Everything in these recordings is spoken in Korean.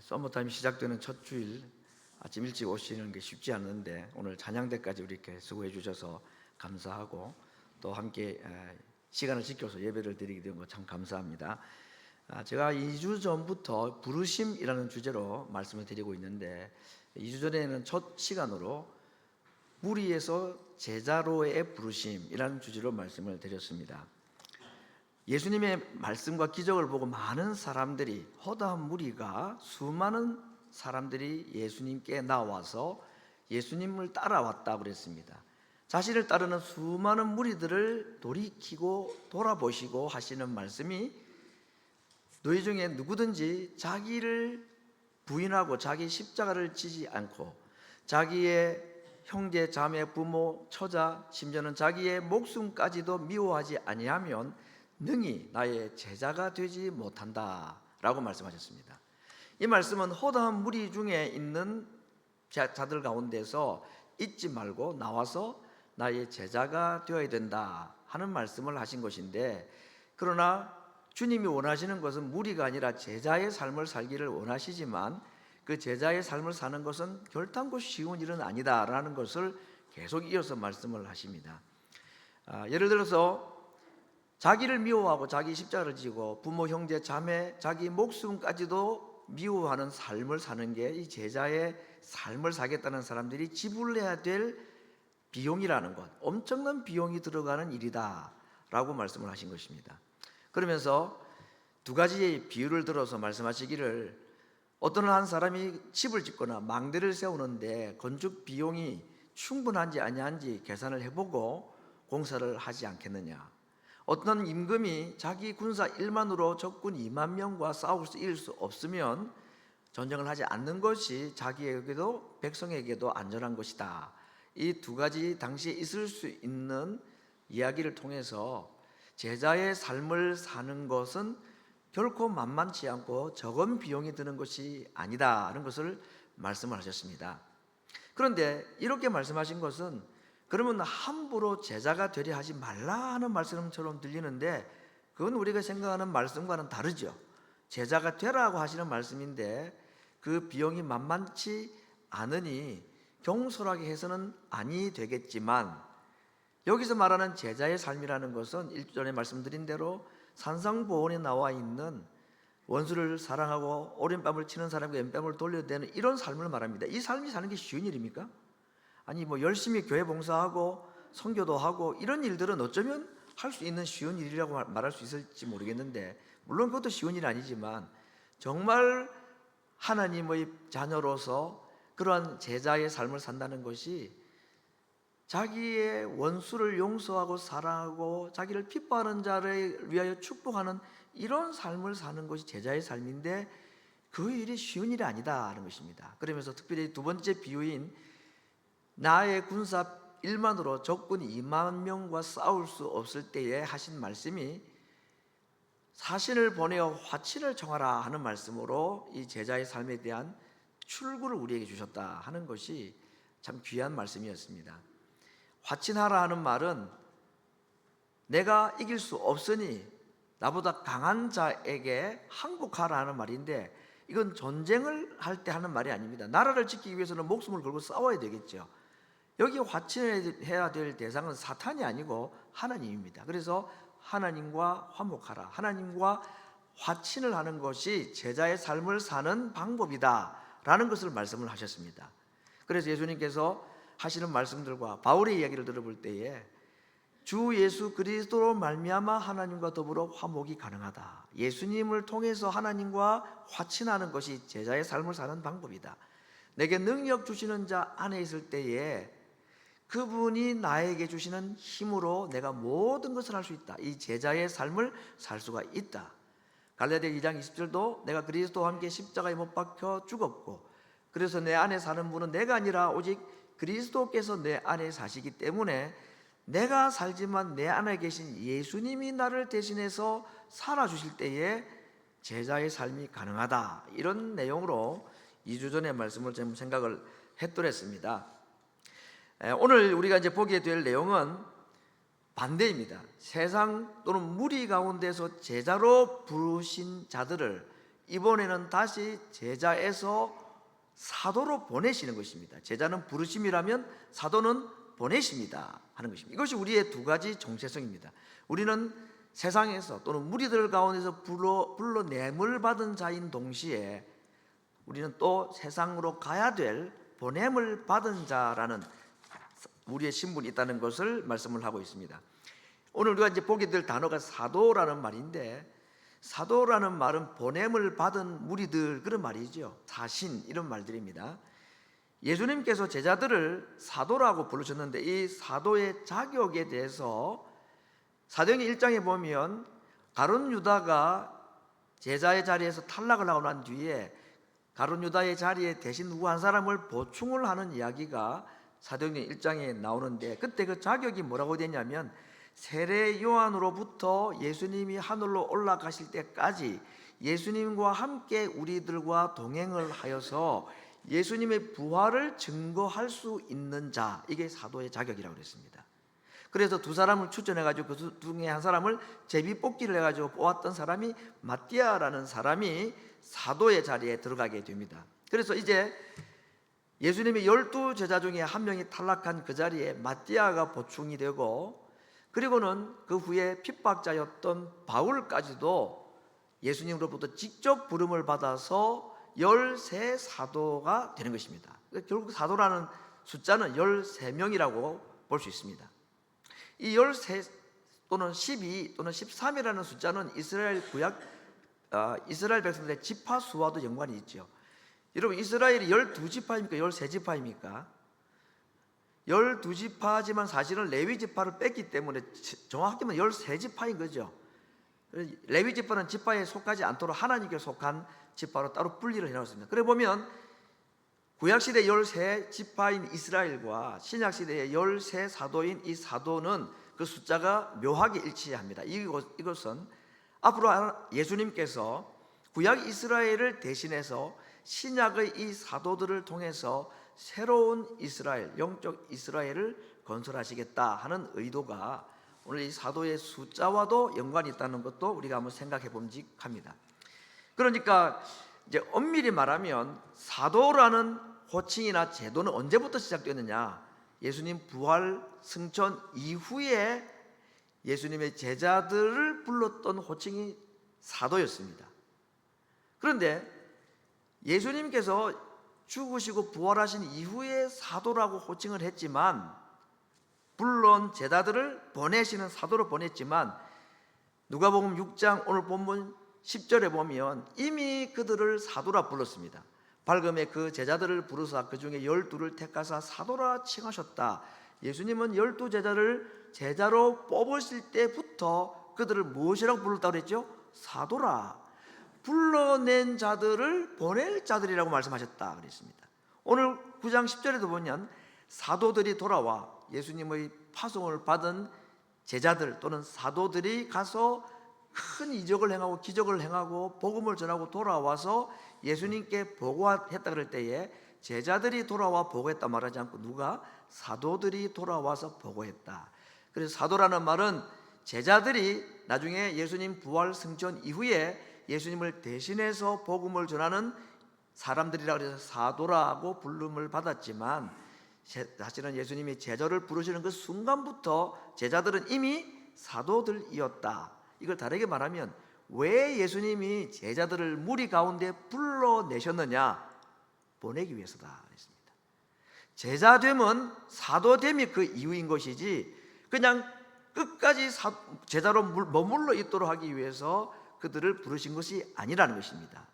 서머타임 시작되는 첫 주일 아침 일찍 오시는 게 쉽지 않은데 오늘 찬양대까지 우리 이렇게 수고해 주셔서 감사하고 또 함께 시간을 지켜서 예배를 드리게 된 거 참 감사합니다. 제가 2주 전부터 부르심이라는 주제로 말씀을 드리고 있는데 2주 전에는 첫 시간으로 무리에서 제자로의 부르심이라는 주제로 말씀을 드렸습니다. 예수님의 말씀과 기적을 보고 많은 사람들이, 허다한 무리가, 수많은 사람들이 예수님께 나와서 예수님을 따라왔다고 그랬습니다. 자신을 따르는 수많은 무리들을 돌이키고 돌아보시고 하시는 말씀이, 너희 중에 누구든지 자기를 부인하고 자기 십자가를 지지 않고 자기의 형제, 자매, 부모, 처자, 심지어는 자기의 목숨까지도 미워하지 아니하면 능히 나의 제자가 되지 못한다 라고 말씀하셨습니다. 이 말씀은 허다한 무리 중에 있는 자들 가운데서 잊지 말고 나와서 나의 제자가 되어야 된다 하는 말씀을 하신 것인데, 그러나 주님이 원하시는 것은 무리가 아니라 제자의 삶을 살기를 원하시지만 그 제자의 삶을 사는 것은 결단코 쉬운 일은 아니다라는 것을 계속 이어서 말씀을 하십니다. 예를 들어서 자기를 미워하고 자기 십자가를 지고 부모, 형제, 자매, 자기 목숨까지도 미워하는 삶을 사는 게 이 제자의 삶을 사겠다는 사람들이 지불해야 될 비용이라는 것, 엄청난 비용이 들어가는 일이다 라고 말씀을 하신 것입니다. 그러면서 두 가지의 비유를 들어서 말씀하시기를, 어떤 한 사람이 집을 짓거나 망대를 세우는데 건축 비용이 충분한지 아니한지 계산을 해보고 공사를 하지 않겠느냐. 어떤 임금이 자기 군사 1만으로 적군 2만 명과 싸울 수 이길 수 없으면 전쟁을 하지 않는 것이 자기에게도 백성에게도 안전한 것이다. 이 두 가지 당시에 있을 수 있는 이야기를 통해서 제자의 삶을 사는 것은 결코 만만치 않고 적은 비용이 드는 것이 아니다라는 것을 말씀을 하셨습니다. 그런데 이렇게 말씀하신 것은 그러면 함부로 제자가 되려 하지 말라 하는 말씀처럼 들리는데, 그건 우리가 생각하는 말씀과는 다르죠. 제자가 되라고 하시는 말씀인데 그 비용이 만만치 않으니 경솔하게 해서는 아니 되겠지만, 여기서 말하는 제자의 삶이라는 것은 일전에 말씀드린 대로 산상보원에 나와 있는 원수를 사랑하고 오른뺨을 치는 사람과 왼뺨을 돌려대는 이런 삶을 말합니다. 이 삶이 사는 게 쉬운 일입니까? 아니 열심히 교회 봉사하고 선교도 하고 이런 일들은 어쩌면 할 수 있는 쉬운 일이라고 말할 수 있을지 모르겠는데, 물론 그것도 쉬운 일이 아니지만 정말 하나님의 자녀로서 그러한 제자의 삶을 산다는 것이, 자기의 원수를 용서하고 사랑하고 자기를 핍박하는 자를 위하여 축복하는 이런 삶을 사는 것이 제자의 삶인데 그 일이 쉬운 일이 아니다라는 것입니다. 그러면서 특별히 두 번째 비유인 나의 군사 1만으로 적군 2만 명과 싸울 수 없을 때에 하신 말씀이, 사신을 보내어 화친을 청하라 하는 말씀으로 이 제자의 삶에 대한 출구를 우리에게 주셨다 하는 것이 참 귀한 말씀이었습니다. 화친하라 하는 말은 내가 이길 수 없으니 나보다 강한 자에게 항복하라 하는 말인데, 이건 전쟁을 할 때 하는 말이 아닙니다. 나라를 지키기 위해서는 목숨을 걸고 싸워야 되겠죠. 여기 화친해야 될 대상은 사탄이 아니고 하나님입니다. 그래서 하나님과 화목하라, 하나님과 화친을 하는 것이 제자의 삶을 사는 방법이다 라는 것을 말씀을 하셨습니다. 그래서 예수님께서 하시는 말씀들과 바울의 이야기를 들어볼 때에 주 예수 그리스도로 말미암아 하나님과 더불어 화목이 가능하다, 예수님을 통해서 하나님과 화친하는 것이 제자의 삶을 사는 방법이다. 내게 능력 주시는 자 안에 있을 때에 그분이 나에게 주시는 힘으로 내가 모든 것을 할 수 있다. 이 제자의 삶을 살 수가 있다. 갈라디아 2장 20절도 내가 그리스도와 함께 십자가에 못 박혀 죽었고 그래서 내 안에 사는 분은 내가 아니라 오직 그리스도께서 내 안에 사시기 때문에 내가 살지만 내 안에 계신 예수님이 나를 대신해서 살아주실 때에 제자의 삶이 가능하다. 이런 내용으로 2주 전에 말씀을 좀 생각을 했더랬습니다. 오늘 우리가 이제 보게 될 내용은 반대입니다. 세상 또는 무리 가운데서 제자로 부르신 자들을 이번에는 다시 제자에서 사도로 보내시는 것입니다. 제자는 부르심이라면 사도는 보내십니다 하는 것입니다. 이것이 우리의 두 가지 정체성입니다. 우리는 세상에서 또는 무리들 가운데서 불러냄을 받은 자인 동시에 우리는 또 세상으로 가야 될 보냄을 받은 자라는 우리의 신분이 있다는 것을 말씀을 하고 있습니다. 오늘 우리가 이제 보게 될 단어가 사도라는 말인데, 사도라는 말은 보냄을 받은 무리들 그런 말이죠. 사신 이런 말들입니다. 예수님께서 제자들을 사도라고 부르셨는데 이 사도의 자격에 대해서 사도행전 1장에 보면 가룟 유다가 제자의 자리에서 탈락을 하고 난 뒤에 가룟 유다의 자리에 대신 누구 한 사람을 보충을 하는 이야기가 사도행전 1장에 나오는데, 그때 그 자격이 뭐라고 되냐면 세례 요한으로부터 예수님이 하늘로 올라가실 때까지 예수님과 함께 우리들과 동행을 하여서 예수님의 부활을 증거할 수 있는 자, 이게 사도의 자격이라고 그랬습니다. 그래서 두 사람을 추천해가지고 그 중에 한 사람을 제비뽑기를 해가지고 뽑았던 사람이 마띠아라는 사람이 사도의 자리에 들어가게 됩니다. 그래서 이제 예수님의 12 제자 중에 한 명이 탈락한 그 자리에 마띠아가 보충이 되고, 그리고는 그 후에 핍박자였던 바울까지도 예수님으로부터 직접 부름을 받아서 13 사도가 되는 것입니다. 결국 사도라는 숫자는 13명이라고 볼 수 있습니다. 이 13 또는 12 또는 13이라는 숫자는 이스라엘 이스라엘 백성들의 지파 수와도 연관이 있죠. 여러분, 이스라엘이 12지파입니까? 13지파입니까? 12지파지만 사실은 레위 지파를 뺐기 때문에 정확히 말하면 13지파인 거죠. 레위 지파는 지파에 속하지 않도록 하나님께 속한 지파로 따로 분리를 해놨습니다. 그래 보면 구약시대 13지파인 이스라엘과 신약시대의 13 사도인 이 사도는 그 숫자가 묘하게 일치합니다. 이것은 앞으로 예수님께서 구약 이스라엘을 대신해서 신약의 이 사도들을 통해서 새로운 이스라엘, 영적 이스라엘을 건설하시겠다 하는 의도가 오늘 이 사도의 숫자와도 연관이 있다는 것도 우리가 한번 생각해 봄직합니다. 그러니까 이제 엄밀히 말하면 사도라는 호칭이나 제도는 언제부터 시작되느냐? 예수님 부활 승천 이후에 예수님의 제자들을 불렀던 호칭이 사도였습니다. 그런데 예수님께서 죽으시고 부활하신 이후에 사도라고 호칭을 했지만, 물론 제자들을 보내시는 사도로 보냈지만 누가복음 6장 오늘 본문 10절에 보면 이미 그들을 사도라 불렀습니다. 밝음에 그 제자들을 부르사 그 중에 12를 택하사 사도라 칭하셨다. 예수님은 12 제자를 제자로 뽑으실 때부터 그들을 무엇이라고 불렀다고 그랬죠? 사도라. 불러낸 자들을 보낼 자들이라고 말씀하셨다 그랬습니다. 오늘 9장 10절에도 보면 사도들이 돌아와 예수님의 파송을 받은 제자들 또는 사도들이 가서 큰 이적을 행하고 기적을 행하고 복음을 전하고 돌아와서 예수님께 보고했다 그럴 때에 제자들이 돌아와 보고했다 말하지 않고 누가? 사도들이 돌아와서 보고했다. 그래서 사도라는 말은 제자들이 나중에 예수님 부활 승천 이후에 예수님을 대신해서 복음을 전하는 사람들이라 그래서 사도라고 부름을 받았지만, 사실은 예수님이 제자를 부르시는 그 순간부터 제자들은 이미 사도들이었다. 이걸 다르게 말하면 왜 예수님이 제자들을 무리 가운데 불러내셨느냐? 보내기 위해서다 그랬습니다. 제자됨은 사도됨이 그 이유인 것이지 그냥 끝까지 제자로 머물러 있도록 하기 위해서 그들을 부르신 것이 아니라는 것입니다.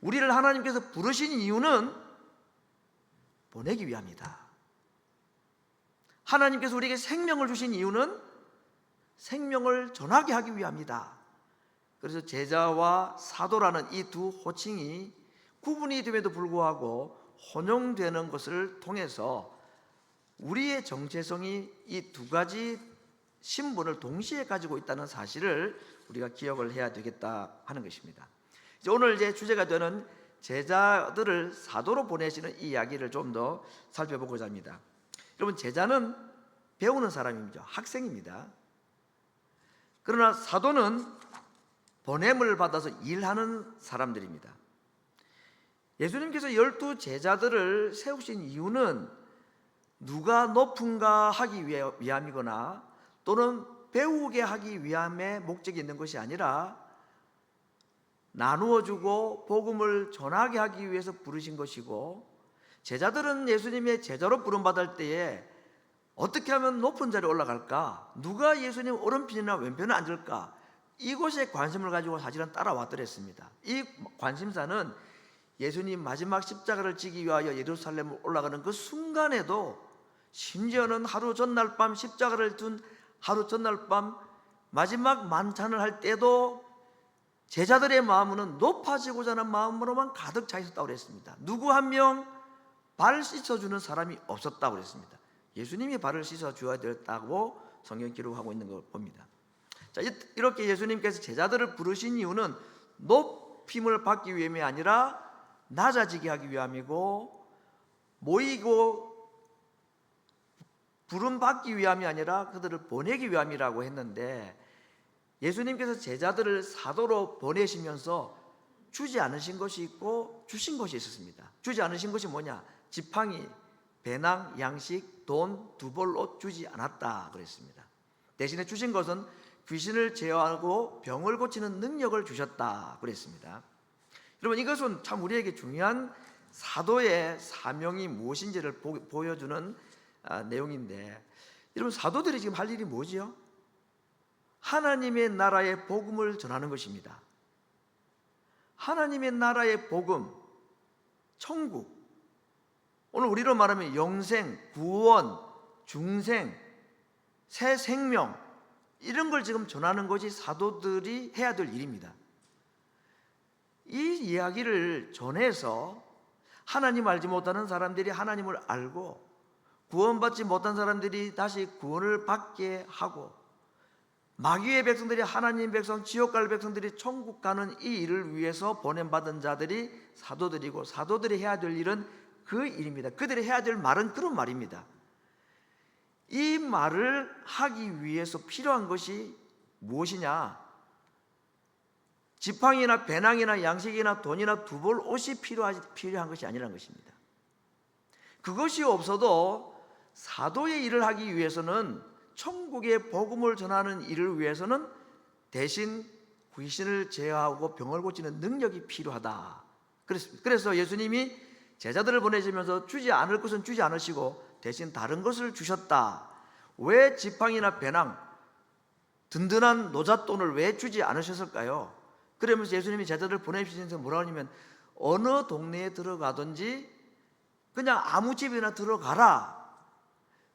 우리를 하나님께서 부르신 이유는 보내기 위함이다. 하나님께서 우리에게 생명을 주신 이유는 생명을 전하게 하기 위함이다. 그래서 제자와 사도라는 이 두 호칭이 구분이 됨에도 불구하고 혼용되는 것을 통해서 우리의 정체성이 이 두 가지 신분을 동시에 가지고 있다는 사실을 우리가 기억을 해야 되겠다 하는 것입니다. 오늘 이제 주제가 되는 제자들을 사도로 보내시는 이 이야기를 좀 더 살펴보고자 합니다. 여러분, 제자는 배우는 사람입니다. 학생입니다. 그러나 사도는 보냄을 받아서 일하는 사람들입니다. 예수님께서 12 제자들을 세우신 이유는 누가 높은가 하기 위함이거나 또는 배우게 하기 위함의 목적이 있는 것이 아니라 나누어주고 복음을 전하게 하기 위해서 부르신 것이고, 제자들은 예수님의 제자로 부름받을 때에 어떻게 하면 높은 자리에 올라갈까, 누가 예수님 오른편이나 왼편에 앉을까, 이곳에 관심을 가지고 사실은 따라왔더랬습니다. 이 관심사는 예수님 마지막 십자가를 지기 위하여 예루살렘을 올라가는 그 순간에도, 심지어는 하루 전날 밤 십자가를 둔 하루 전날 밤 마지막 만찬을 할 때도 제자들의 마음은 높아지고자 하는 마음으로만 가득 차 있었다고 그랬습니다. 누구 한 명 발 씻어주는 사람이 없었다고 그랬습니다. 예수님이 발을 씻어줘야 됐다고 성경 기록하고 있는 걸 봅니다. 자, 이렇게 예수님께서 제자들을 부르신 이유는 높임을 받기 위함이 아니라 낮아지게 하기 위함이고, 모이고 부름받기 위함이 아니라 그들을 보내기 위함이라고 했는데, 예수님께서 제자들을 사도로 보내시면서 주지 않으신 것이 있고 주신 것이 있었습니다. 주지 않으신 것이 뭐냐? 지팡이, 배낭, 양식, 돈, 두 벌 옷 주지 않았다 그랬습니다. 대신에 주신 것은 귀신을 제어하고 병을 고치는 능력을 주셨다 그랬습니다. 여러분, 이것은 참 우리에게 중요한 사도의 사명이 무엇인지를 보여주는 내용인데, 여러분, 사도들이 지금 할 일이 뭐지요? 하나님의 나라의 복음을 전하는 것입니다. 하나님의 나라의 복음, 천국, 오늘 우리로 말하면 영생, 구원, 중생, 새 생명, 이런 걸 지금 전하는 것이 사도들이 해야 될 일입니다. 이 이야기를 전해서 하나님 알지 못하는 사람들이 하나님을 알고, 구원받지 못한 사람들이 다시 구원을 받게 하고, 마귀의 백성들이 하나님 백성, 지옥 갈 백성들이 천국 가는 이 일을 위해서 보냄받은 자들이 사도들이고, 사도들이 해야 될 일은 그 일입니다. 그들이 해야 될 말은 그런 말입니다. 이 말을 하기 위해서 필요한 것이 무엇이냐? 지팡이나 배낭이나 양식이나 돈이나 두 벌 옷이 필요한 것이 아니라는 것입니다. 그것이 없어도 사도의 일을 하기 위해서는, 천국의 복음을 전하는 일을 위해서는 대신 귀신을 제어하고 병을 고치는 능력이 필요하다. 그래서 예수님이 제자들을 보내시면서 주지 않을 것은 주지 않으시고 대신 다른 것을 주셨다. 왜 지팡이나 배낭, 든든한 노잣돈을 왜 주지 않으셨을까요? 그러면서 예수님이 제자들을 보내주시면서 뭐라고 하냐면, 어느 동네에 들어가든지 그냥 아무 집이나 들어가라.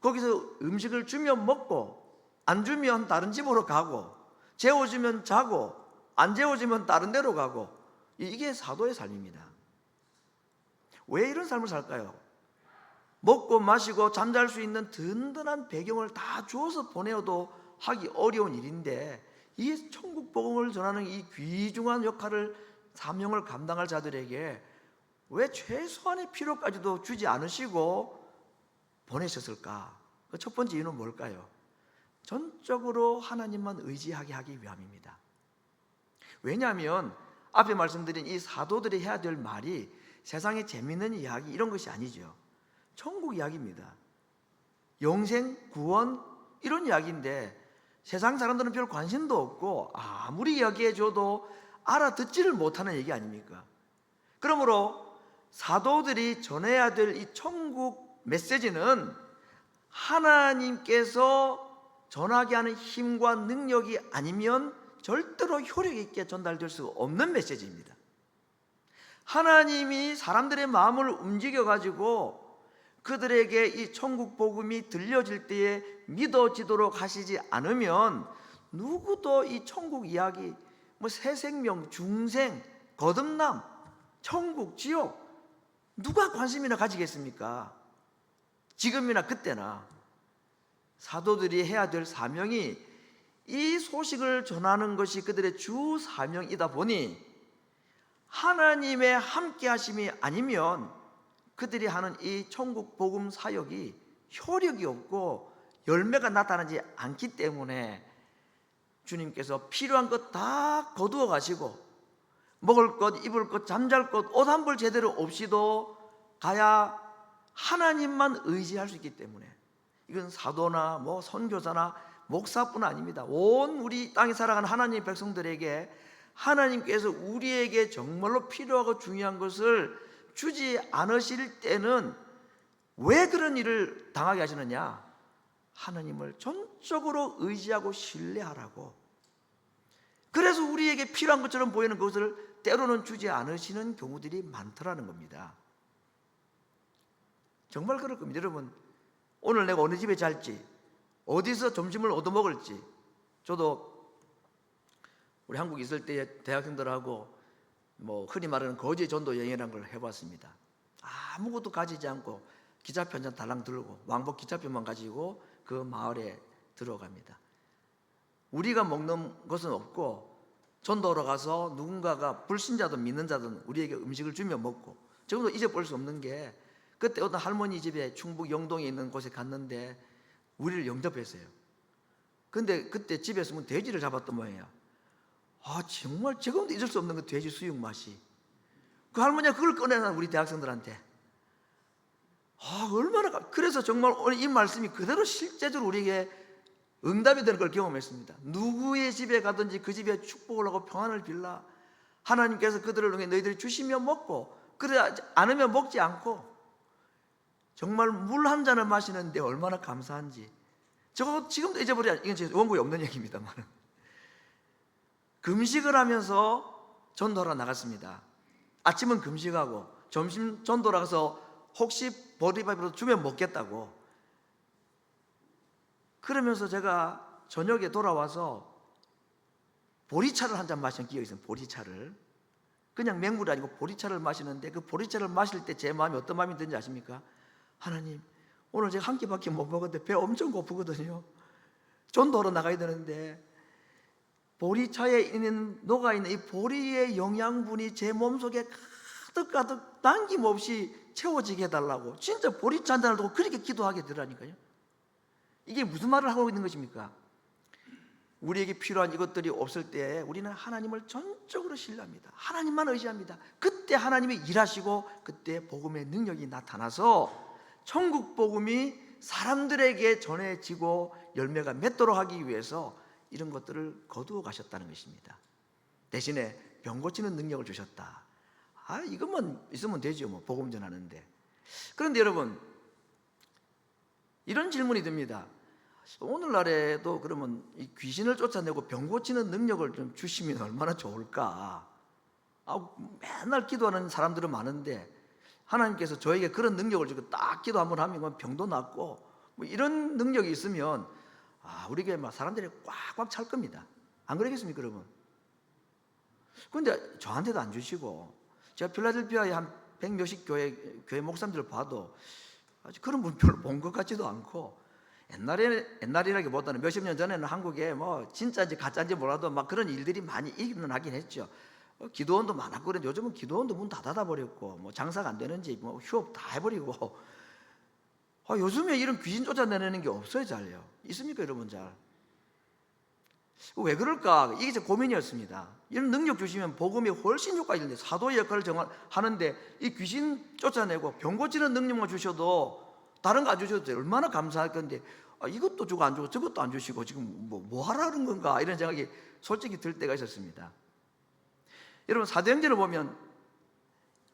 거기서 음식을 주면 먹고, 안 주면 다른 집으로 가고, 재워주면 자고, 안 재워주면 다른 데로 가고, 이게 사도의 삶입니다. 왜 이런 삶을 살까요? 먹고 마시고 잠잘 수 있는 든든한 배경을 다 주어서 보내어도 하기 어려운 일인데, 이 천국 복음을 전하는 이 귀중한 역할을, 사명을 감당할 자들에게 왜 최소한의 필요까지도 주지 않으시고 보내셨을까? 그 첫 번째 이유는 뭘까요? 전적으로 하나님만 의지하게 하기 위함입니다. 왜냐하면 앞에 말씀드린 이 사도들이 해야 될 말이 세상의 재미있는 이야기 이런 것이 아니죠. 천국 이야기입니다. 영생, 구원, 이런 이야기인데 세상 사람들은 별 관심도 없고 아무리 이야기해줘도 알아듣지를 못하는 얘기 아닙니까? 그러므로 사도들이 전해야 될 이 천국 메시지는 하나님께서 전하게 하는 힘과 능력이 아니면 절대로 효력 있게 전달될 수 없는 메시지입니다. 하나님이 사람들의 마음을 움직여가지고 그들에게 이 천국 복음이 들려질 때에 믿어지도록 하시지 않으면 누구도 이 천국 이야기, 새 생명, 중생, 거듭남, 천국, 지옥, 누가 관심이나 가지겠습니까? 지금이나 그때나. 사도들이 해야 될 사명이 이 소식을 전하는 것이 그들의 주 사명이다 보니 하나님의 함께 하심이 아니면 그들이 하는 이 천국 복음 사역이 효력이 없고 열매가 나타나지 않기 때문에 주님께서 필요한 것 다 거두어 가시고 먹을 것, 입을 것, 잠잘 것, 옷 한 벌 제대로 없이도 가야 하나님만 의지할 수 있기 때문에, 이건 사도나 선교사나 목사뿐 아닙니다. 온 우리 땅에 살아가는 하나님의 백성들에게 하나님께서 우리에게 정말로 필요하고 중요한 것을 주지 않으실 때는 왜 그런 일을 당하게 하시느냐? 하나님을 전적으로 의지하고 신뢰하라고. 그래서 우리에게 필요한 것처럼 보이는 것을 때로는 주지 않으시는 경우들이 많더라는 겁니다. 정말 그럴 겁니다. 여러분, 오늘 내가 어느 집에 잘지, 어디서 점심을 얻어먹을지, 저도 우리 한국에 있을 때 대학생들하고 흔히 말하는 거지 전도 여행이라는 걸 해봤습니다. 아무것도 가지지 않고 기차표 한 잔 달랑 들고 왕복 기차표만 가지고 그 마을에 들어갑니다. 우리가 먹는 것은 없고 전도로 가서 누군가가 불신자든 믿는 자든 우리에게 음식을 주면 먹고, 지금도 잊어버릴 수 없는 게, 그때 어떤 할머니 집에 충북 영동에 있는 곳에 갔는데 우리를 영접했어요. 근데 그때 집에서 돼지를 잡았던 모양이야. 정말 지금도 잊을 수 없는 그 돼지 수육 맛이. 그 할머니가 그걸 꺼내놔 우리 대학생들한테. 얼마나. 그래서 정말 오늘 이 말씀이 그대로 실제적으로 우리에게 응답이 되는 걸 경험했습니다. 누구의 집에 가든지 그 집에 축복을 하고 평안을 빌라. 하나님께서 그들을 통해 너희들이 주시면 먹고, 그러지 않으면 먹지 않고, 정말 물 한 잔을 마시는데 얼마나 감사한지. 저거 지금도 잊어버려. 이건 제 원고에 없는 얘기입니다만, 금식을 하면서 전도하러 나갔습니다. 아침은 금식하고 점심 전도로 가서 혹시 보리밥이라도 주면 먹겠다고. 그러면서 제가 저녁에 돌아와서 보리차를 한 잔 마시는 기억이 있어요. 보리차를. 그냥 맹물이 아니고 보리차를 마시는데, 그 보리차를 마실 때 제 마음이 어떤 마음이 드는지 아십니까? 하나님, 오늘 제가 한 끼밖에 못 먹었는데 배 엄청 고프거든요. 전도하러 나가야 되는데 보리차에 녹아있는 이 보리의 영양분이 제 몸속에 가득가득 남김없이 채워지게 해달라고 진짜 보리차 한 잔을 두고 그렇게 기도하게 되라니까요. 이게 무슨 말을 하고 있는 것입니까? 우리에게 필요한 이것들이 없을 때 우리는 하나님을 전적으로 신뢰합니다. 하나님만 의지합니다. 그때 하나님이 일하시고 그때 복음의 능력이 나타나서 천국 복음이 사람들에게 전해지고 열매가 맺도록 하기 위해서 이런 것들을 거두어 가셨다는 것입니다. 대신에 병 고치는 능력을 주셨다. 이것만 있으면 되죠, 복음 전하는데. 그런데 여러분, 이런 질문이 듭니다. 오늘날에도 그러면 이 귀신을 쫓아내고 병 고치는 능력을 좀 주시면 얼마나 좋을까? 맨날 기도하는 사람들은 많은데 하나님께서 저에게 그런 능력을 주고 딱 기도 한번 하면 병도 낫고 이런 능력이 있으면 우리 교회 사람들이 꽉꽉 찰 겁니다. 안 그러겠습니까, 여러분? 그런데 저한테도 안 주시고, 제가 필라델피아의 한 100몇십 교회 목사님들을 봐도 아직 그런 분 별로 본 것 같지도 않고, 옛날이라기보다는 몇십 년 전에는 한국에 진짜인지 가짜인지 몰라도 막 그런 일들이 많이 일어나긴 했죠. 기도원도 많았고, 그런데 요즘은 기도원도 문 다 닫아버렸고, 장사가 안 되는지 휴업 다 해버리고, 요즘에 이런 귀신 쫓아내는 게 없어요, 잘요. 있습니까, 여러분? 잘. 왜 그럴까? 이게 제 고민이었습니다. 이런 능력 주시면 복음이 훨씬 효과가 있는데, 사도의 역할을 하는데 이 귀신 쫓아내고 병 고치는 능력만 주셔도 다른 거 안 주셔도 돼요. 얼마나 감사할 건데 이것도 주고 안 주고 저것도 안 주시고 지금 뭐 하라는 건가, 이런 생각이 솔직히 들 때가 있었습니다. 여러분, 사도행전을 보면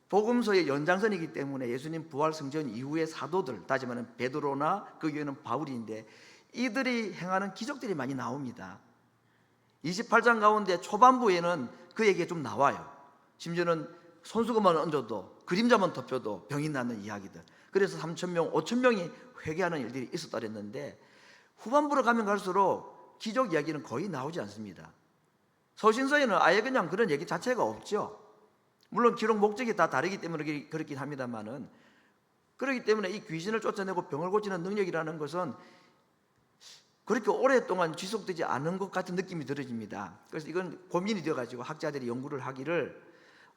복음서의 연장선이기 때문에 예수님 부활 승전 이후의 사도들, 다시 말하면 베드로나 그 위에는 바울인데, 이들이 행하는 기적들이 많이 나옵니다. 28장 가운데 초반부에는 그 얘기가 좀 나와요. 심지어는 손수건만 얹어도, 그림자만 덮여도 병이 낫는 이야기들. 그래서 3,000명, 5,000명이 회개하는 일들이 있었다 그랬는데, 후반부로 가면 갈수록 기적 이야기는 거의 나오지 않습니다. 서신서에는 아예 그냥 그런 얘기 자체가 없죠. 물론 기록 목적이 다 다르기 때문에 그렇긴 합니다만은, 그렇기 때문에 이 귀신을 쫓아내고 병을 고치는 능력이라는 것은 그렇게 오랫동안 지속되지 않은 것 같은 느낌이 들어집니다. 그래서 이건 고민이 되어가지고 학자들이 연구를 하기를,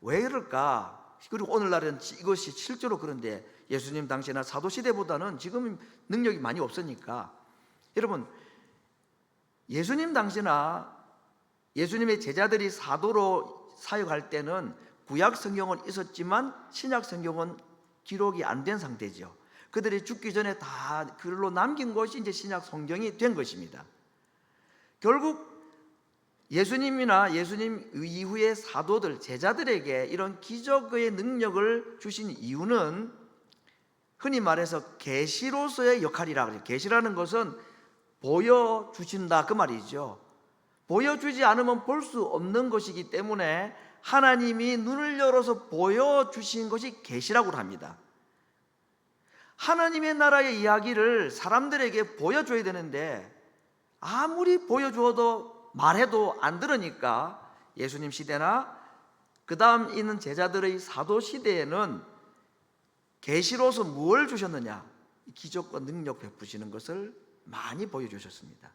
왜 그럴까? 그리고 오늘날은 이것이 실제로 그런데 예수님 당시나 사도시대보다는 지금 능력이 많이 없으니까, 여러분, 예수님 당시나 예수님의 제자들이 사도로 사역할 때는 구약 성경은 있었지만 신약 성경은 기록이 안 된 상태죠. 그들이 죽기 전에 다 글로 남긴 것이 이제 신약 성경이 된 것입니다. 결국 예수님이나 예수님 이후의 사도들, 제자들에게 이런 기적의 능력을 주신 이유는 흔히 말해서 계시로서의 역할이라 그래요. 계시라는 것은 보여주신다 그 말이죠. 보여주지 않으면 볼 수 없는 것이기 때문에 하나님이 눈을 열어서 보여주신 것이 계시라고 합니다. 하나님의 나라의 이야기를 사람들에게 보여줘야 되는데 아무리 보여주어도 말해도 안 들으니까 예수님 시대나 그 다음 있는 제자들의 사도 시대에는 계시로서 무엇을 주셨느냐? 기적과 능력 베푸시는 것을 많이 보여주셨습니다.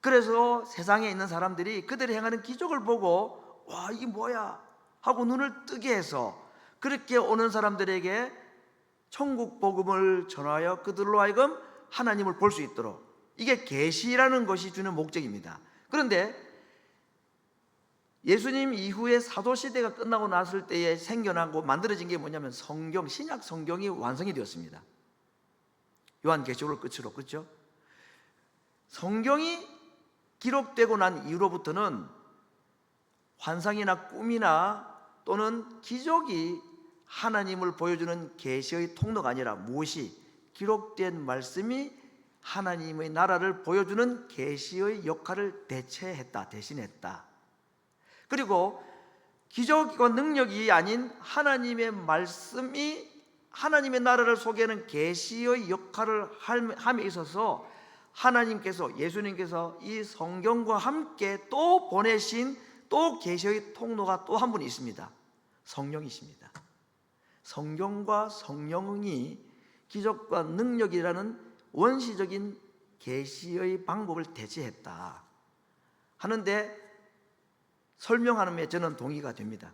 그래서 세상에 있는 사람들이 그들이 행하는 기적을 보고 와 이게 뭐야 하고 눈을 뜨게 해서 그렇게 오는 사람들에게 천국 복음을 전하여 그들로 하여금 하나님을 볼 수 있도록, 이게 계시라는 것이 주는 목적입니다. 그런데 예수님 이후에 사도시대가 끝나고 났을 때에 생겨나고 만들어진 게 뭐냐면 성경, 신약 성경이 완성이 되었습니다. 요한계시록을 끝으로, 그렇죠? 성경이 기록되고 난 이후로부터는 환상이나 꿈이나 또는 기적이 하나님을 보여주는 계시의 통로가 아니라 무엇이 기록된 말씀이 하나님의 나라를 보여주는 계시의 역할을 대신했다. 그리고 기적과 능력이 아닌 하나님의 말씀이 하나님의 나라를 소개하는 계시의 역할을 함에 있어서 하나님께서, 예수님께서 이 성경과 함께 또 보내신 또 계시의 통로가 또 한 분 있습니다. 성령이십니다. 성경과 성령이 기적과 능력이라는 원시적인 계시의 방법을 대체했다 하는데 설명하는 데 저는 동의가 됩니다.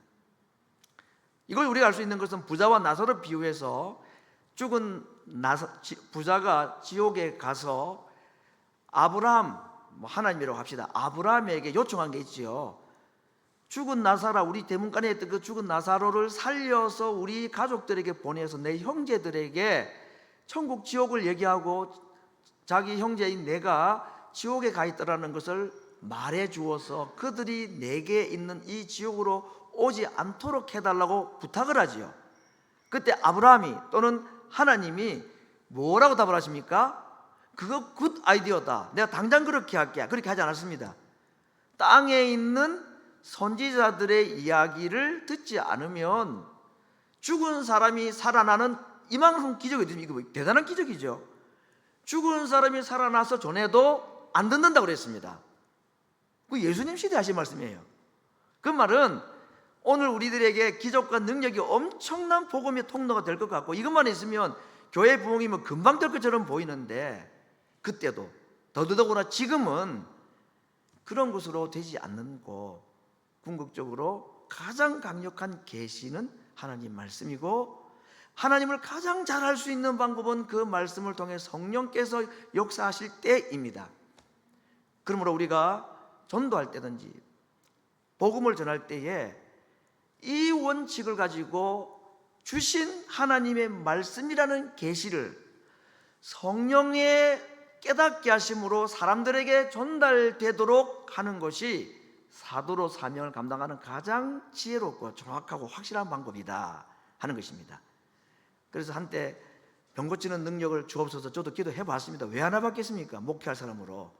이걸 우리가 알 수 있는 것은 부자와 나사로 비유해서 죽은 부자가 지옥에 가서 아브라함, 하나님이라고 합시다. 아브라함에게 요청한 게 있지요. 죽은 나사로, 우리 대문간에 있던 그 죽은 나사로를 살려서 우리 가족들에게 보내서 내 형제들에게 천국 지옥을 얘기하고 자기 형제인 내가 지옥에 가 있더라는 것을 말해 주어서 그들이 내게 있는 이 지옥으로 오지 않도록 해달라고 부탁을 하지요. 그때 아브라함이 또는 하나님이 뭐라고 답을 하십니까? 그거 굿 아이디어다, 내가 당장 그렇게 할게. 그렇게 하지 않았습니다. 땅에 있는 선지자들의 이야기를 듣지 않으면 죽은 사람이 살아나는 이만큼 기적이 됩니다. 이거 대단한 기적이죠. 죽은 사람이 살아나서 전해도 안 듣는다고 그랬습니다. 그 예수님 시대 하신 말씀이에요. 그 말은 오늘 우리들에게 기적과 능력이 엄청난 복음의 통로가 될 것 같고 이것만 있으면 교회 부흥이면 금방 될 것처럼 보이는데 그때도 더더더구나 지금은 그런 것으로 되지 않는고 궁극적으로 가장 강력한 계시는 하나님 말씀이고 하나님을 가장 잘 알 수 있는 방법은 그 말씀을 통해 성령께서 역사하실 때입니다. 그러므로 우리가 전도할 때든지 복음을 전할 때에 이 원칙을 가지고 주신 하나님의 말씀이라는 계시를 성령의 깨닫게 하심으로 사람들에게 전달되도록 하는 것이 사도로 사명을 감당하는 가장 지혜롭고 정확하고 확실한 방법이다 하는 것입니다. 그래서 한때 병 고치는 능력을 주옵소서 저도 기도해 봤습니다. 왜 하나 받겠습니까? 목회할 사람으로.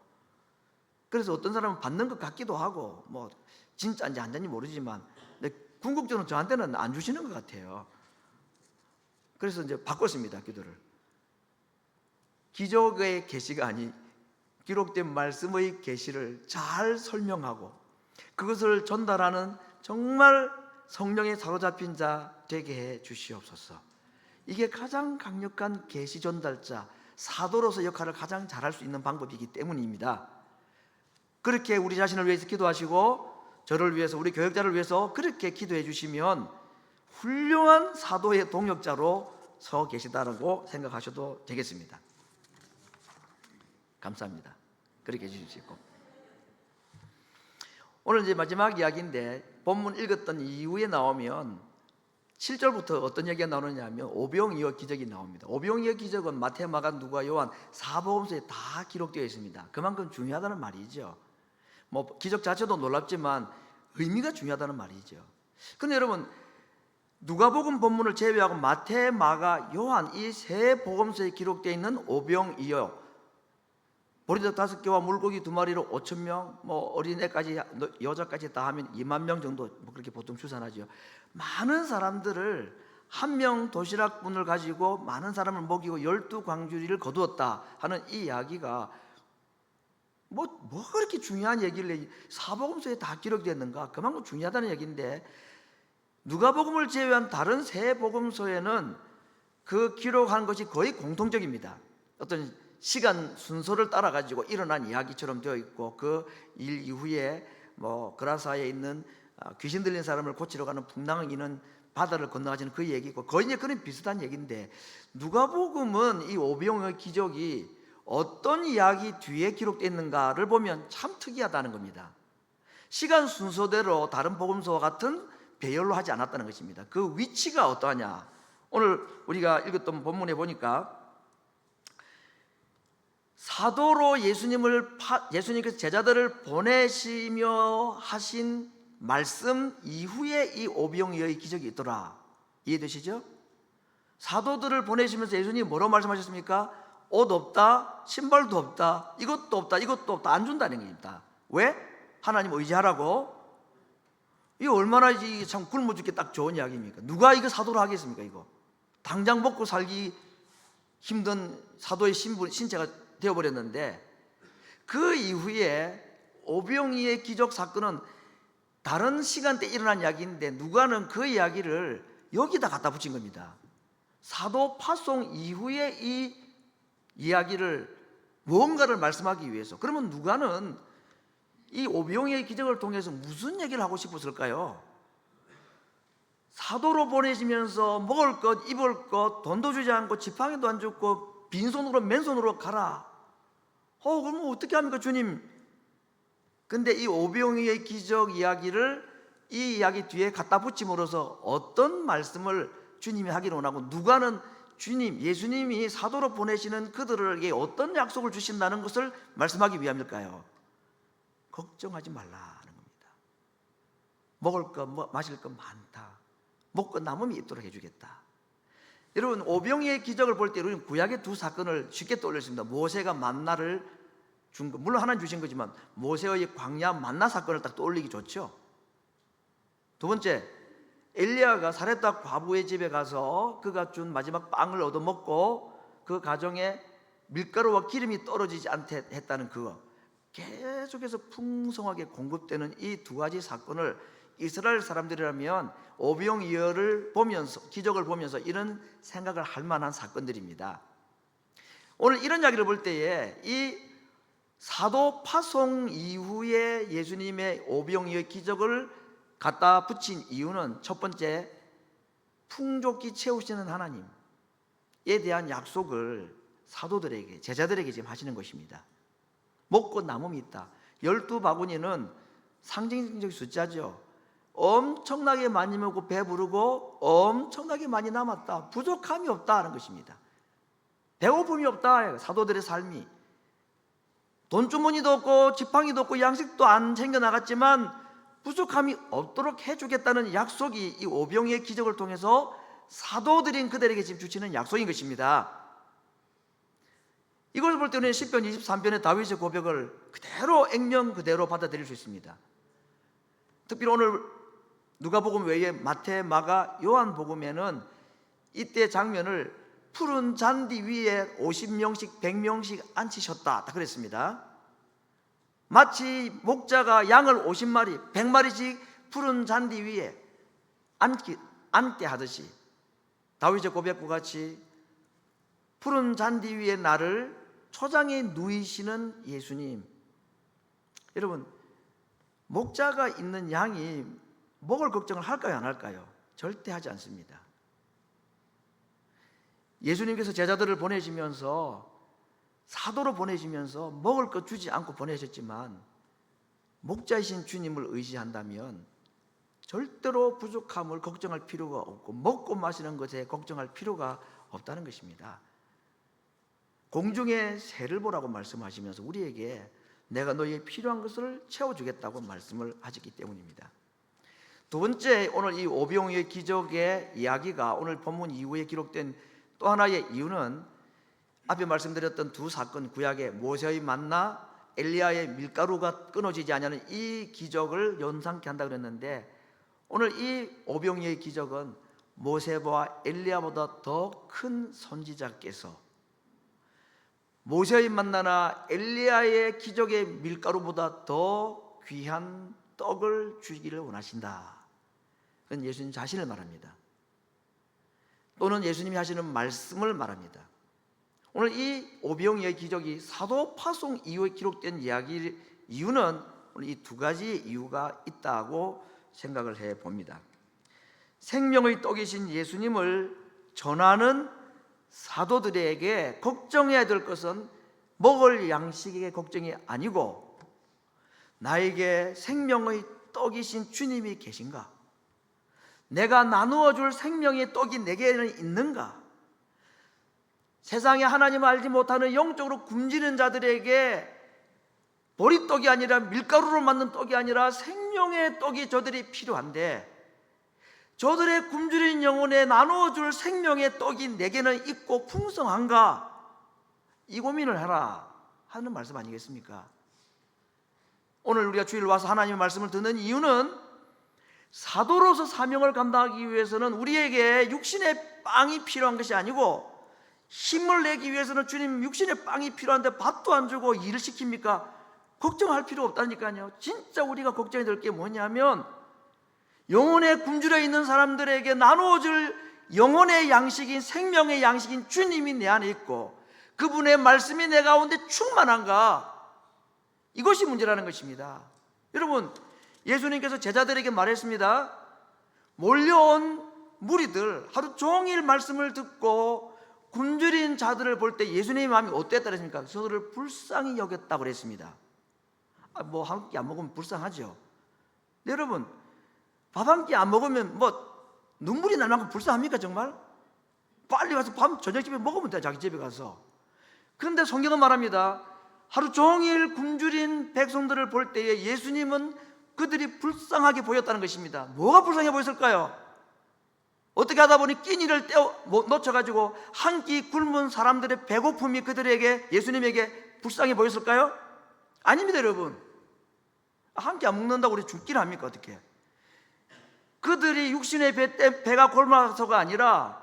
그래서 어떤 사람은 받는 것 같기도 하고 뭐 진짜인지 아닌지 모르지만 궁극적으로 저한테는 안 주시는 것 같아요. 그래서 이제 바꿨습니다. 기도를. 기적의 계시가 아닌 기록된 말씀의 계시를 잘 설명하고 그것을 전달하는 정말 성령에 사로잡힌 자 되게 해 주시옵소서. 이게 가장 강력한 계시 전달자, 사도로서 역할을 가장 잘할 수 있는 방법이기 때문입니다. 그렇게 우리 자신을 위해서 기도하시고 저를 위해서, 우리 교역자를 위해서 그렇게 기도해 주시면 훌륭한 사도의 동역자로 서 계시다라고 생각하셔도 되겠습니다. 감사합니다. 그렇게 해주시고 오늘 이제 마지막 이야기인데 본문 읽었던 이후에 나오면 7절부터 어떤 얘기가 나오느냐 하면 오병이어 기적이 나옵니다. 오병이어 기적은 마태, 마가, 누가, 요한 사복음서에 다 기록되어 있습니다. 그만큼 중요하다는 말이죠. 뭐 기적 자체도 놀랍지만 의미가 중요하다는 말이죠. 그런데 여러분, 누가복음 본문을 제외하고 마태, 마가, 요한 이 세 복음서에 기록되어 있는 오병이어, 보리떡 5개와 물고기 2마리로 5,000명, 뭐 어린애까지 여자까지 다 하면 2만 명 정도, 뭐 그렇게 보통 추산하죠. 많은 사람들을 한 명 도시락분을 가지고 많은 사람을 먹이고 12광주리를 거두었다 하는 이 이야기가 뭐 그렇게 중요한 얘기를 사복음서에 다 기록되었는가? 그만큼 중요하다는 얘기인데, 누가복음을 제외한 다른 세 복음서에는 그 기록한 것이 거의 공통적입니다. 어떤 시간 순서를 따라 가지고 일어난 이야기처럼 되어 있고, 그 일 이후에 뭐 그라사에 있는 귀신 들린 사람을 고치러 가는 풍랑이는 바다를 건너가지는 그 얘기고, 거의 이제 그런 비슷한 얘기인데, 누가복음은 이 오병이어 기적이 어떤 이야기 뒤에 기록되어 있는가를 보면 참 특이하다는 겁니다. 시간 순서대로 다른 복음서와 같은 배열로 하지 않았다는 것입니다. 그 위치가 어떠하냐? 오늘 우리가 읽었던 본문에 보니까 사도로 예수님께서 제자들을 보내시며 하신 말씀 이후에 이 오병이어의 기적이 있더라. 이해되시죠? 사도들을 보내시면서 예수님이 뭐라고 말씀하셨습니까? 옷 없다, 신발도 없다, 이것도 없다, 이것도 없다, 안 준다는 겁니다. 왜? 하나님 의지하라고. 이거 얼마나 참 굶어 죽기 딱 좋은 이야기입니까? 누가 이거 사도로 하겠습니까? 이거 당장 먹고 살기 힘든 사도의 신체가 되어버렸는데, 그 이후에 오병이의 기적 사건은 다른 시간대에 일어난 이야기인데 누가는 그 이야기를 여기다 갖다 붙인 겁니다. 사도 파송 이후에 이 이야기를 무언가를 말씀하기 위해서. 그러면 누가는 이 오병이의 기적을 통해서 무슨 얘기를 하고 싶었을까요? 사도로 보내시면서 먹을 것, 입을 것, 돈도 주지 않고 지팡이도 안 줬고 빈손으로 맨손으로 가라. 그럼 어떻게 합니까, 주님? 근데 이 오병이의 기적 이야기를 이 이야기 뒤에 갖다 붙임으로써 어떤 말씀을 주님이 하기를 원하고, 누가는 예수님이 사도로 보내시는 그들에게 어떤 약속을 주신다는 것을 말씀하기 위함일까요? 걱정하지 말라는 겁니다. 먹을 것, 마실 것 많다. 먹고 남으면 있도록 해주겠다. 여러분, 오병이의 기적을 볼 때 우리는 구약의 두 사건을 쉽게 떠올릴 수 있습니다. 모세가 만나를 준 것, 물론 하나님 주신 거지만 모세의 광야 만나 사건을 딱 떠올리기 좋죠. 두 번째, 엘리야가 사렙다 과부의 집에 가서 그가 준 마지막 빵을 얻어먹고 그 가정에 밀가루와 기름이 떨어지지 않게 했다는 그거, 계속해서 풍성하게 공급되는 이 두 가지 사건을 이스라엘 사람들이라면 오병이어를 보면서, 기적을 보면서 이런 생각을 할 만한 사건들입니다. 오늘 이런 이야기를 볼 때에 이 사도 파송 이후에 예수님의 오병이어의 기적을 갖다 붙인 이유는, 첫 번째, 풍족히 채우시는 하나님에 대한 약속을 사도들에게, 제자들에게 지금 하시는 것입니다. 먹고 남음이 있다. 12바구니는 상징적 숫자죠. 엄청나게 많이 먹고 배부르고 엄청나게 많이 남았다. 부족함이 없다는 것입니다. 배고픔이 없다. 사도들의 삶이 돈주머니도 없고 지팡이도 없고 양식도 안 챙겨나갔지만 부족함이 없도록 해주겠다는 약속이 이 오병이의 기적을 통해서 사도들인 그들에게 지금 주시는 약속인 것입니다. 이걸 볼 때는 시편 23편의 다윗의 고백을 그대로, 액면 그대로 받아들일 수 있습니다. 특별히 오늘 누가복음 외에 마태, 마가, 요한복음에는 이때 장면을 푸른 잔디 위에 50명씩 100명씩 앉히셨다 딱 그랬습니다. 마치 목자가 양을 50마리 100마리씩 푸른 잔디 위에 앉게 하듯이, 다윗의 고백과 같이 푸른 잔디 위에 나를 초장에 누이시는 예수님. 여러분, 목자가 있는 양이 먹을 걱정을 할까요, 안 할까요? 절대 하지 않습니다. 예수님께서 제자들을 보내시면서, 사도로 보내시면서 먹을 것 주지 않고 보내셨지만 목자이신 주님을 의지한다면 절대로 부족함을 걱정할 필요가 없고 먹고 마시는 것에 걱정할 필요가 없다는 것입니다. 공중의 새를 보라고 말씀하시면서 우리에게 내가 너희의 필요한 것을 채워주겠다고 말씀을 하셨기 때문입니다. 두 번째, 오늘 이 오병이어의 기적의 이야기가 오늘 본문 이후에 기록된 또 하나의 이유는 앞에 말씀드렸던 두 사건, 구약의 모세의 만나, 엘리야의 밀가루가 끊어지지 않는 이 기적을 연상케 한다고 그랬는데, 오늘 이 오병이어의 기적은 모세와 엘리야보다 더 큰 선지자께서 모세의 만나나 엘리야의 기적의 밀가루보다 더 귀한 떡을 주기를 원하신다. 그건 예수님 자신을 말합니다. 또는 예수님이 하시는 말씀을 말합니다. 오늘 이 오병이어의 기적이 사도 파송 이후에 기록된 이유는 오늘 이 두 가지 이유가 있다고 생각을 해봅니다. 생명의 떡이신 예수님을 전하는 사도들에게 걱정해야 될 것은 먹을 양식의 걱정이 아니고 나에게 생명의 떡이신 주님이 계신가? 내가 나누어 줄 생명의 떡이 내게는 있는가? 세상에 하나님을 알지 못하는 영적으로 굶주리는 자들에게 보리떡이 아니라 밀가루로 만든 떡이 아니라 생명의 떡이 저들이 필요한데, 저들의 굶주린 영혼에 나누어줄 생명의 떡이 내게는 있고 풍성한가? 이 고민을 하라 하는 말씀 아니겠습니까? 오늘 우리가 주일 와서 하나님의 말씀을 듣는 이유는 사도로서 사명을 감당하기 위해서는 우리에게 육신의 빵이 필요한 것이 아니고, 힘을 내기 위해서는 주님 육신의 빵이 필요한데 밥도 안 주고 일을 시킵니까? 걱정할 필요 없다니까요. 진짜 우리가 걱정이 될 게 뭐냐면 영혼에 굶주려 있는 사람들에게 나누어줄 영혼의 양식인 생명의 양식인 주님이 내 안에 있고 그분의 말씀이 내 가운데 충만한가? 이것이 문제라는 것입니다. 여러분, 예수님께서 제자들에게 말했습니다. 몰려온 무리들, 하루 종일 말씀을 듣고 굶주린 자들을 볼 때 예수님의 마음이 어땠다 그랬습니까? 저들을 불쌍히 여겼다고 그랬습니다. 뭐 한 끼 안 먹으면 불쌍하죠. 여러분, 밥 한 끼 안 먹으면 뭐 눈물이 날 만큼 불쌍합니까 정말? 빨리 가서 저녁집에 먹으면 돼, 자기 집에 가서. 그런데 성경은 말합니다. 하루 종일 굶주린 백성들을 볼 때에 예수님은 그들이 불쌍하게 보였다는 것입니다. 뭐가 불쌍해 보였을까요? 어떻게 하다 보니 끼니를 놓쳐가지고 한 끼 굶은 사람들의 배고픔이 그들에게, 예수님에게 불쌍해 보였을까요? 아닙니다, 여러분. 한 끼 안 먹는다고 우리 죽기를 합니까? 어떻게? 그들이 육신의 배가 골마서가 아니라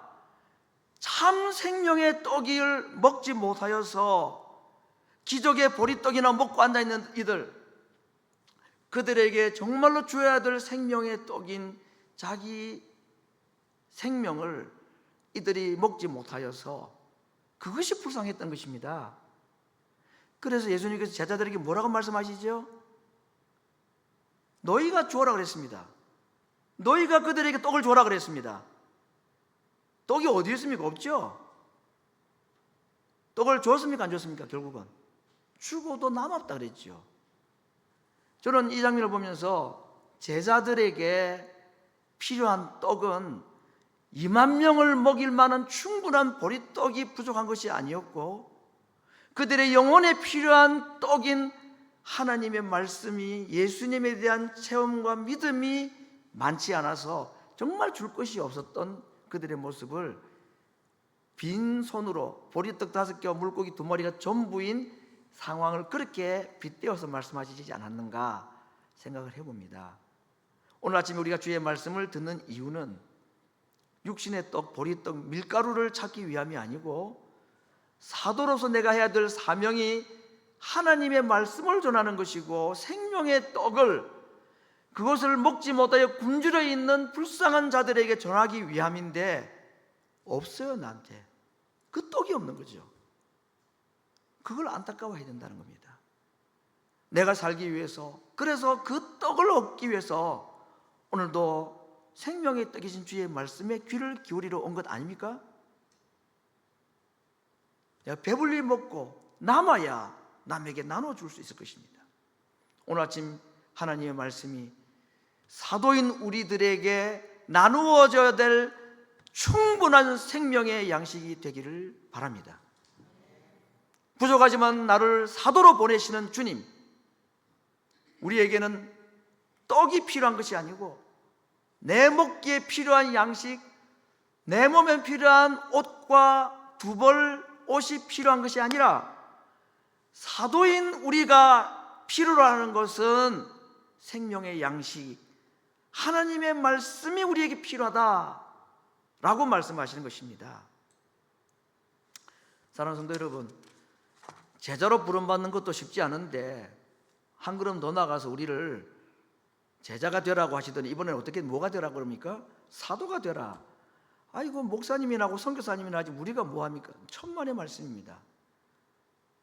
참 생명의 떡을 먹지 못하여서 기적의 보리떡이나 먹고 앉아있는 이들, 그들에게 정말로 줘야 될 생명의 떡인 자기 생명을 이들이 먹지 못하여서 그것이 불쌍했던 것입니다. 그래서 예수님께서 제자들에게 뭐라고 말씀하시죠? 너희가 주어라 그랬습니다. 너희가 그들에게 떡을 주어라 그랬습니다. 떡이 어디 있습니까? 없죠. 떡을 줬습니까? 안 줬습니까? 결국은 주고도 남았다 그랬죠. 저는 이 장면을 보면서 제자들에게 필요한 떡은 2만 명을 먹일 만한 충분한 보리떡이 부족한 것이 아니었고, 그들의 영혼에 필요한 떡인 하나님의 말씀이, 예수님에 대한 체험과 믿음이 많지 않아서 정말 줄 것이 없었던 그들의 모습을 빈손으로 보리떡 5개와 물고기 2마리가 전부인 상황을 그렇게 빗대어서 말씀하시지 않았는가 생각을 해봅니다. 오늘 아침에 우리가 주의 말씀을 듣는 이유는 육신의 떡, 보리떡, 밀가루를 찾기 위함이 아니고 사도로서 내가 해야 될 사명이 하나님의 말씀을 전하는 것이고 생명의 떡을, 그것을 먹지 못하여 굶주려 있는 불쌍한 자들에게 전하기 위함인데 없어요. 나한테 그 떡이 없는 거죠. 그걸 안타까워해야 된다는 겁니다. 내가 살기 위해서, 그래서 그 떡을 얻기 위해서 오늘도 생명의 떡이신 주의 말씀에 귀를 기울이러 온 것 아닙니까? 내가 배불리 먹고 남아야 남에게 나눠줄 수 있을 것입니다. 오늘 아침 하나님의 말씀이 사도인 우리들에게 나누어져야 될 충분한 생명의 양식이 되기를 바랍니다. 부족하지만 나를 사도로 보내시는 주님, 우리에게는 떡이 필요한 것이 아니고 내 먹기에 필요한 양식, 내 몸에 필요한 옷과 두 벌 옷이 필요한 것이 아니라 사도인 우리가 필요로 하는 것은 생명의 양식, 하나님의 말씀이 우리에게 필요하다라고 말씀하시는 것입니다. 사랑하는 성도 여러분, 제자로 부름받는 것도 쉽지 않은데 한 걸음 더 나가서 우리를 제자가 되라고 하시더니 이번에는 어떻게 뭐가 되라고 그럽니까? 사도가 되라. 아이고, 목사님이나 선교사님이나 하지 우리가 뭐합니까? 천만의 말씀입니다.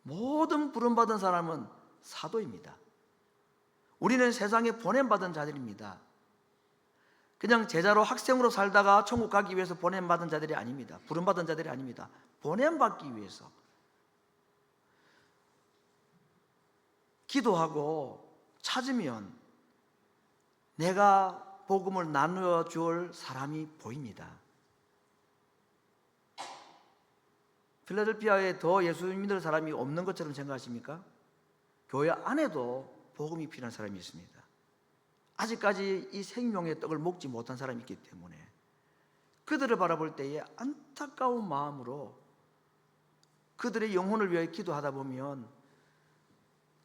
모든 부름받은 사람은 사도입니다. 우리는 세상에 보냄받은 자들입니다. 그냥 제자로 학생으로 살다가 천국 가기 위해서 보냄받은 자들이 아닙니다. 부름받은 자들이 아닙니다. 보냄받기 위해서 기도하고 찾으면 내가 복음을 나누어 줄 사람이 보입니다. 필라델피아에 더 예수 믿는 사람이 없는 것처럼 생각하십니까? 교회 안에도 복음이 필요한 사람이 있습니다. 아직까지 이 생명의 떡을 먹지 못한 사람이 있기 때문에 그들을 바라볼 때에 안타까운 마음으로 그들의 영혼을 위해 기도하다 보면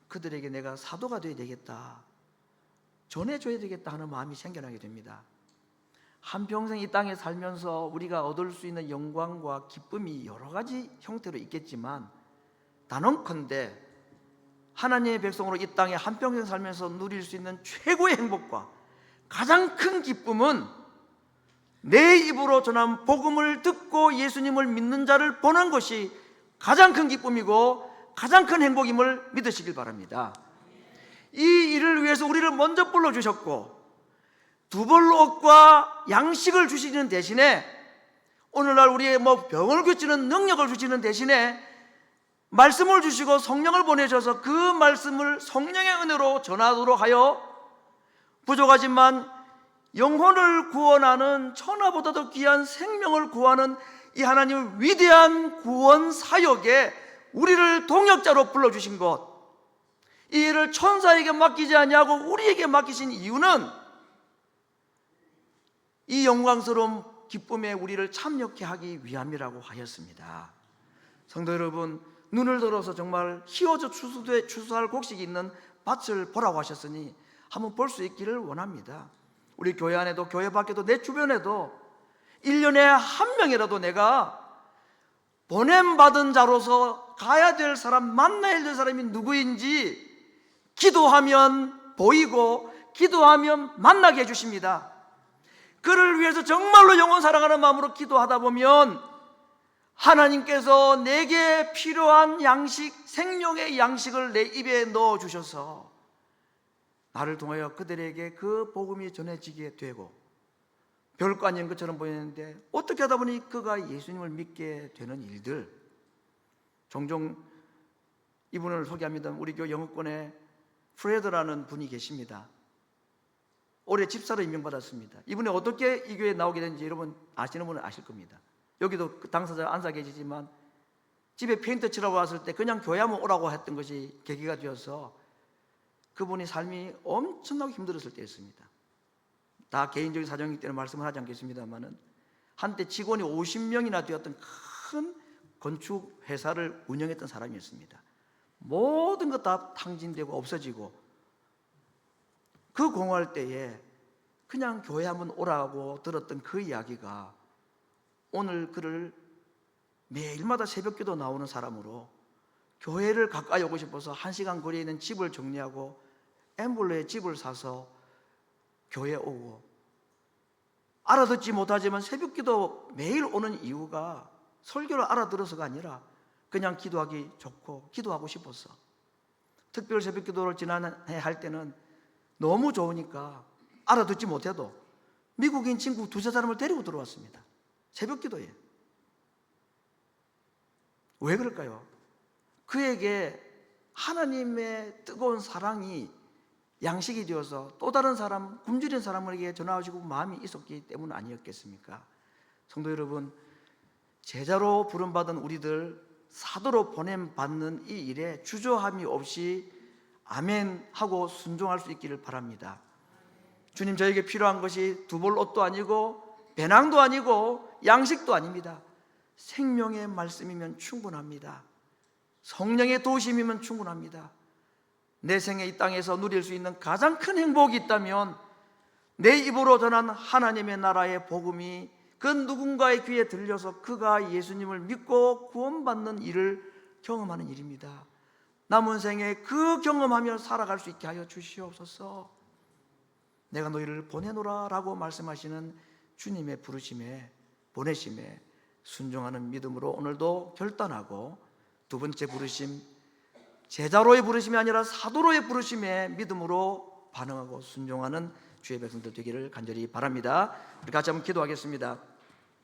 그들에게 내가 사도가 되어야 되겠다, 전해줘야 되겠다 하는 마음이 생겨나게 됩니다. 한평생 이 땅에 살면서 우리가 얻을 수 있는 영광과 기쁨이 여러 가지 형태로 있겠지만 단언컨대 하나님의 백성으로 이 땅에 한평생 살면서 누릴 수 있는 최고의 행복과 가장 큰 기쁨은 내 입으로 전한 복음을 듣고 예수님을 믿는 자를 보는 것이 가장 큰 기쁨이고 가장 큰 행복임을 믿으시길 바랍니다. 이 일을 위해서 우리를 먼저 불러주셨고 두 벌 옷과 양식을 주시는 대신에 오늘날 우리의 병을 고치는 능력을 주시는 대신에 말씀을 주시고 성령을 보내셔서 그 말씀을 성령의 은혜로 전하도록 하여 부족하지만 영혼을 구원하는 천하보다도 귀한 생명을 구하는 이 하나님의 위대한 구원 사역에 우리를 동역자로 불러주신 것, 이 일을 천사에게 맡기지 아니하고 우리에게 맡기신 이유는 이 영광스러운 기쁨에 우리를 참여케 하기 위함이라고 하였습니다. 성도 여러분, 눈을 들어서 정말 희어져 추수할 곡식이 있는 밭을 보라고 하셨으니 한번 볼 수 있기를 원합니다. 우리 교회 안에도 교회 밖에도 내 주변에도 1년에 한 명이라도 내가 보냄받은 자로서 가야 될 사람, 만나야 될 사람이 누구인지 기도하면 보이고 기도하면 만나게 해주십니다. 그를 위해서 정말로 영원 사랑하는 마음으로 기도하다 보면 하나님께서 내게 필요한 양식, 생명의 양식을 내 입에 넣어주셔서 나를 통하여 그들에게 그 복음이 전해지게 되고 별거 아닌 것처럼 보이는데 어떻게 하다 보니 그가 예수님을 믿게 되는 일들, 종종 이분을 소개합니다. 우리 교회 영어권에 프레드라는 분이 계십니다. 올해 집사로 임명받았습니다. 이분이 어떻게 이 교회에 나오게 된지 여러분 아시는 분은 아실 겁니다. 여기도 당사자가 앉아 계시지만 집에 페인트 칠하고 왔을 때 그냥 교회 한번 오라고 했던 것이 계기가 되어서 그분이 삶이 엄청나게 힘들었을 때였습니다. 다 개인적인 사정이기 때문에 말씀을 하지 않겠습니다만은 한때 직원이 50명이나 되었던 큰 건축 회사를 운영했던 사람이었습니다. 모든 것 다 탕진되고 없어지고 그 공허할 때에 그냥 교회 한번 오라고 들었던 그 이야기가 오늘 그를 매일마다 새벽기도 나오는 사람으로 교회를 가까이 오고 싶어서 1시간 거리에 있는 집을 정리하고 엠블러에 집을 사서 교회에 오고, 알아듣지 못하지만 새벽기도 매일 오는 이유가 설교를 알아들어서가 아니라 그냥 기도하기 좋고 기도하고 싶었어. 특별 새벽기도를 지난해 할 때는 너무 좋으니까 알아듣지 못해도 미국인 친구 2-3사람을 데리고 들어왔습니다. 새벽기도에. 왜 그럴까요? 그에게 하나님의 뜨거운 사랑이 양식이 되어서 또 다른 사람, 굶주린 사람에게 전하시고 마음이 있었기 때문 아니었겠습니까? 성도 여러분, 제자로 부름받은 우리들, 사도로 보냄받는 이 일에 주저함이 없이 아멘 하고 순종할 수 있기를 바랍니다. 주님, 저에게 필요한 것이 두 벌 옷도 아니고 배낭도 아니고 양식도 아닙니다. 생명의 말씀이면 충분합니다. 성령의 도우심이면 충분합니다. 내 생에 이 땅에서 누릴 수 있는 가장 큰 행복이 있다면 내 입으로 전한 하나님의 나라의 복음이 그 누군가의 귀에 들려서 그가 예수님을 믿고 구원받는 일을 경험하는 일입니다. 남은 생에 그 경험하며 살아갈 수 있게 하여 주시옵소서. 내가 너희를 보내노라 라고 말씀하시는 주님의 부르심에, 보내심에 순종하는 믿음으로 오늘도 결단하고, 두 번째 부르심, 제자로의 부르심이 아니라 사도로의 부르심에 믿음으로 반응하고 순종하는 주의 백성들 되기를 간절히 바랍니다. 우리 같이 한번 기도하겠습니다.